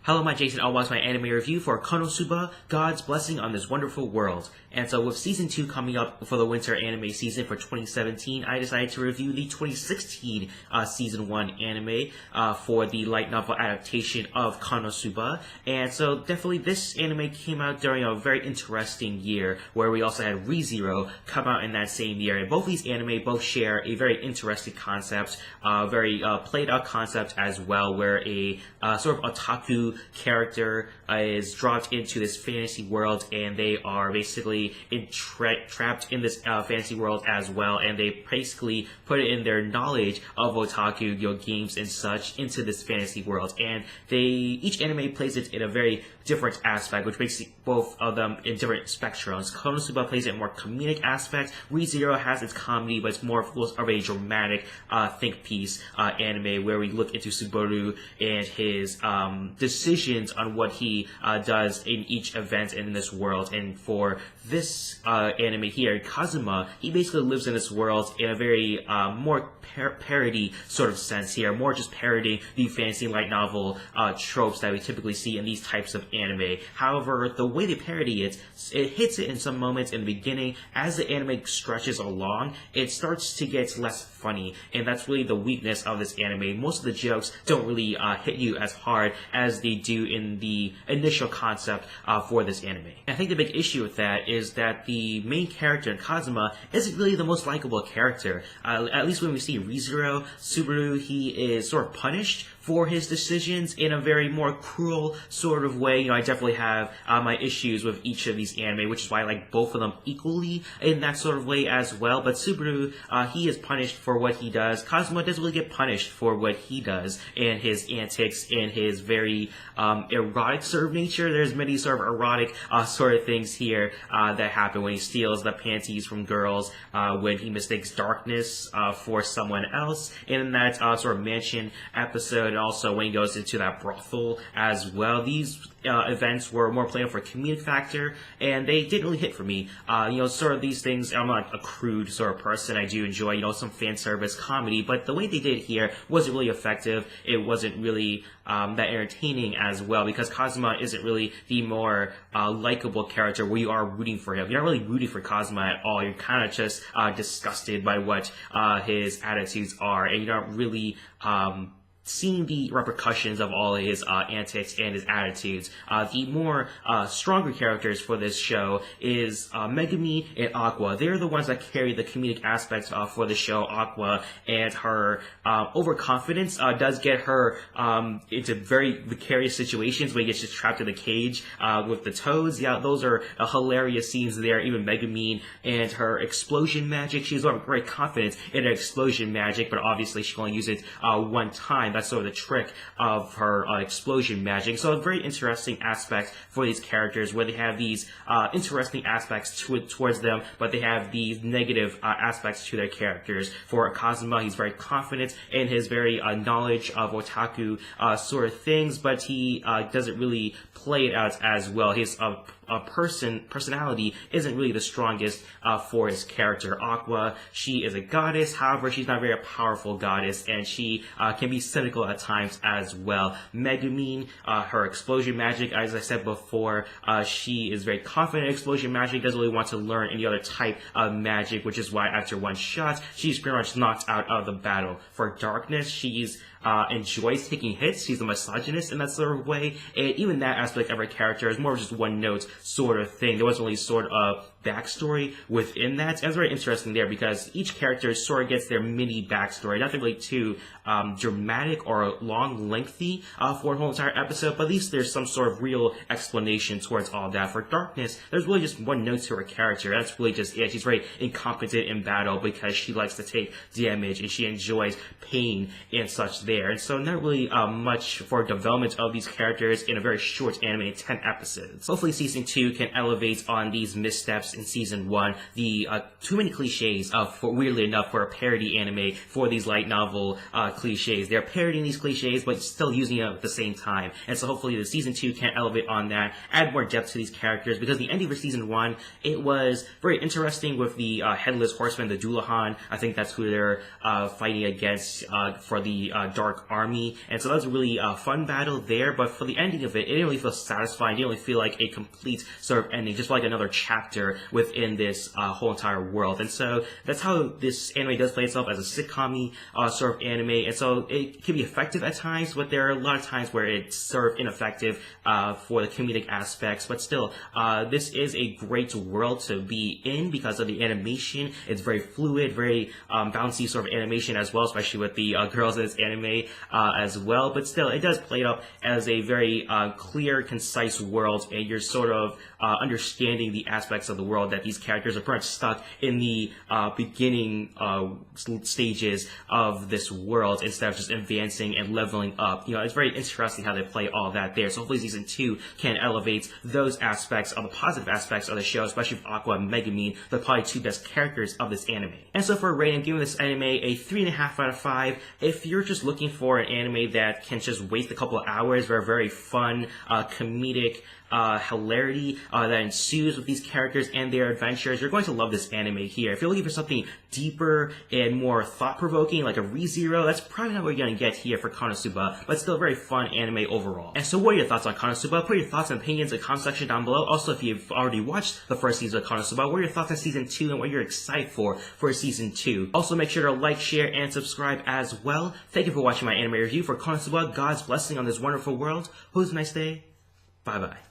Hello, my Jason. I'll watch my anime review for KonoSuba, God's Blessing on This Wonderful World. And so with Season 2 coming up for the winter anime season for 2017, I decided to review the 2016 Season 1 anime for the light novel adaptation of KonoSuba. And so definitely this anime came out during a very interesting year where we also had ReZero come out in that same year. And both these anime both share a very interesting concept, very played out concept as well, where a sort of otaku character is dropped into this fantasy world, and they are basically trapped in this fantasy world as well, and they basically put in their knowledge of otaku, games and such into this fantasy world, and each anime plays it in a very different aspect, which makes both of them in different spectrums. KonoSuba plays it in more comedic aspect. ReZero has its comedy, but it's more of a dramatic think piece anime where we look into Subaru and his decisions on what he does in each event in this world. And for this anime here, Kazuma, he basically lives in this world in a very more parody sort of sense here, more just parodying the fantasy light novel tropes that we typically see in these types of anime. However, the way they parody it hits it in some moments in the beginning. As the anime stretches along, it starts to get less funny, and that's really the weakness of this anime. Most of the jokes don't really hit you as hard as they do in the initial concept for this anime. And I think the big issue with that is that the main character, Kazuma, isn't really the most likable character. At least when we see ReZero, Subaru, he is sort of punished for his decisions in a very more cruel sort of way. I definitely have my issues with each of these anime, which is why I like both of them equally in that sort of way as well. But Subaru, he is punished for what he does. Kazuma doesn't really get punished for what he does and his antics and his very erotic sort of nature. There's many sort of erotic sort of things here that happen when he steals the panties from girls, when he mistakes darkness for someone else in that sort of mansion episode, and also when he goes into that brothel as well. These events were more played for a comedic factor, and they didn't really hit for me. Sort of these things, I'm not a crude sort of person. I do enjoy, some fan service comedy, but the way they did it here wasn't really effective. It wasn't really that entertaining as well, because Kazuma isn't really the more likable character where you are rooting for him. You're not really rooting for Kazuma at all. You're kind of just disgusted by what his attitudes are, and you're not really seeing the repercussions of all of his antics and his attitudes. The more stronger characters for this show is Megumi and Aqua. They're the ones that carry the comedic aspects for the show. Aqua and her overconfidence does get her into very vicarious situations when he gets just trapped in the cage with the toads. Yeah, those are hilarious scenes there. Even Megumi and her explosion magic. She's very confident in her explosion magic, but obviously she can only use it one time. That's sort of the trick of her explosion magic. So a very interesting aspect for these characters, where they have these interesting aspects towards them, but they have these negative aspects to their characters. For Kazuma, he's very confident in his very knowledge of otaku sort of things, but he doesn't really play it out as well. His personality isn't really the strongest for his character. Aqua, she is a goddess, however, she's not a very powerful goddess, and she can be cynical at times as well. Megumi, her explosion magic, as I said before, she is very confident in explosion magic, doesn't really want to learn any other type of magic, which is why after one shot, she's pretty much knocked out of the battle. For darkness, she's enjoys taking hits. She's a misogynist in that sort of way, and even that aspect of her character is more of just one note sort of thing. There wasn't really sort of backstory within that, and it's very interesting there because each character sort of gets their mini backstory, nothing really too dramatic or long, lengthy for a whole entire episode, but at least there's some sort of real explanation towards all that. For darkness, there's really just one note to her character. That's really just it. She's very incompetent in battle because she likes to take damage and she enjoys pain and such there. And so not really much for development of these characters in a very short anime, 10 episodes. Hopefully Season 2 can elevate on these missteps in Season 1. The too many cliches, weirdly enough, for a parody anime for these light novel cliches. They're parodying these cliches, but still using it at the same time. And so hopefully the Season 2 can elevate on that, add more depth to these characters, because the ending for Season 1, it was very interesting with the Headless Horseman, the Dullahan. I think that's who they're fighting against for the dark army, and so that was a really fun battle there. But for the ending of it, it didn't really feel satisfying. It didn't really feel like a complete sort of ending, just like another chapter within this whole entire world. And so that's how this anime does play itself, as a sitcom-y sort of anime. And so it can be effective at times, but there are a lot of times where it's sort of ineffective for the comedic aspects. But still, this is a great world to be in because of the animation. It's very fluid, very bouncy sort of animation as well, especially with the girls in this anime as well. But still, it does play it up as a very clear, concise world, and you're sort of understanding the aspects of the world that these characters are pretty much stuck in the beginning stages of this world instead of just advancing and leveling up. You know, it's very interesting how they play all that there. So hopefully season 2 can elevate those aspects of the positive aspects of the show, especially with Aqua and Megumin, the probably 2 best characters of this anime. And so for a rating, I'm giving this anime a 3.5 out of 5. If you're just looking for an anime that can just waste a couple of hours for a very fun, comedic hilarity that ensues with these characters and their adventures, you're going to love this anime here. If you're looking for something deeper and more thought-provoking, like a ReZero, that's probably not what you're going to get here for KonoSuba, but still a very fun anime overall. And so what are your thoughts on KonoSuba? Put your thoughts and opinions in the comment section down below. Also, if you've already watched the first season of KonoSuba, what are your thoughts on season 2 and what you're excited for season 2? Also, make sure to like, share, and subscribe as well. Thank you for watching my anime review for KonoSuba, God's Blessing on This Wonderful World. Hope you have a nice day. Bye-bye.